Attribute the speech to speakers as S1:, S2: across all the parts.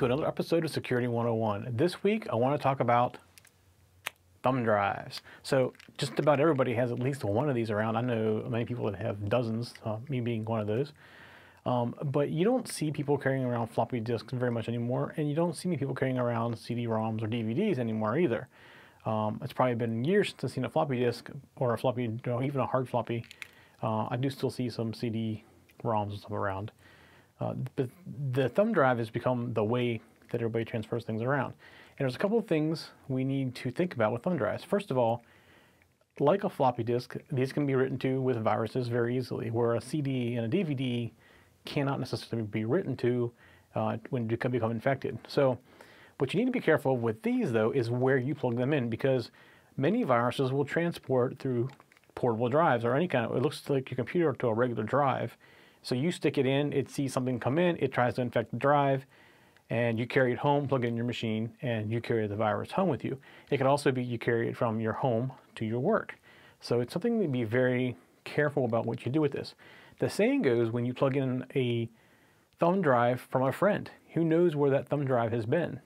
S1: to another episode of Security 101. This week, I want to talk about thumb drives. So just about everybody has at least one of these around. I know many people that have dozens, me being one of those. But you don't see people carrying around floppy disks very much anymore, and you don't see many people carrying around CD-ROMs or DVDs anymore either. It's probably been years since I've seen a floppy disk or a floppy, even a hard floppy. I do still see some CD-ROMs and stuff around. But the thumb drive has become the way that everybody transfers things around. And there's a couple of things we need to think about with thumb drives. First of all, like a floppy disk, these can be written to with viruses very easily, where a CD and a DVD cannot necessarily be written to when you can become infected. So what you need to be careful with these, though, is where you plug them in, because many viruses will transport through portable drives or any kind of, it looks like your computer to a regular drive. So you stick it in, it sees something come in, it tries to infect the drive, and you carry it home, plug it in your machine, and you carry the virus home with you. It could also be you carry it from your home to your work. So it's something to be very careful about what you do with this. The saying goes, when you plug in a thumb drive from a friend, who knows where that thumb drive has been?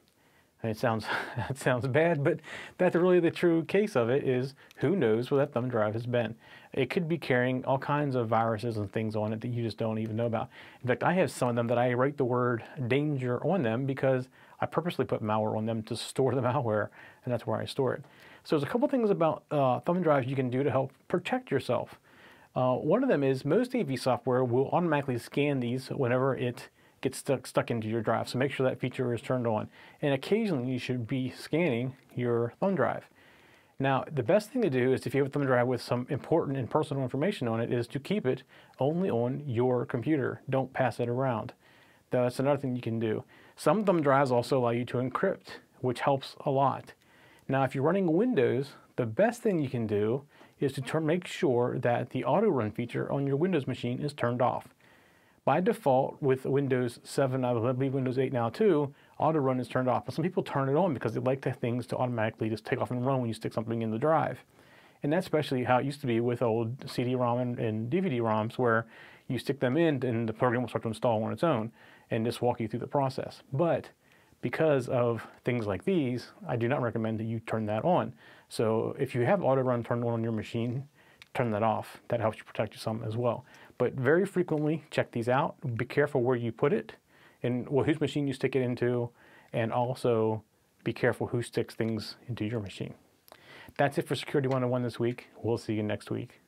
S1: And it sounds bad, but that's really the true case of it, is who knows where that thumb drive has been. It could be carrying all kinds of viruses and things on it that you just don't even know about. In fact, I have some of them that I write the word danger on them because I purposely put malware on them to store the malware, and that's where I store it. So there's a couple things about thumb drives you can do to help protect yourself. One of them is most AV software will automatically scan these whenever it gets stuck into your drive. So make sure that feature is turned on. And occasionally you should be scanning your thumb drive. Now, the best thing to do is, if you have a thumb drive with some important and personal information on it, is to keep it only on your computer. Don't pass it around. That's another thing you can do. Some thumb drives also allow you to encrypt, which helps a lot. Now, if you're running Windows, the best thing you can do is to make sure that the auto run feature on your Windows machine is turned off. By default, with Windows 7, I believe Windows 8 now too, auto run is turned off. But some people turn it on because they like the things to automatically just take off and run when you stick something in the drive. And that's especially how it used to be with old CD-ROM and DVD-ROMs, where you stick them in and the program will start to install on its own and just walk you through the process. But because of things like these, I do not recommend that you turn that on. So if you have auto run turned on your machine, turn that off. That helps you protect you some as well. But very frequently, check these out. Be careful where you put it and whose machine you stick it into, and also be careful who sticks things into your machine. That's it for Security 101 this week. We'll see you next week.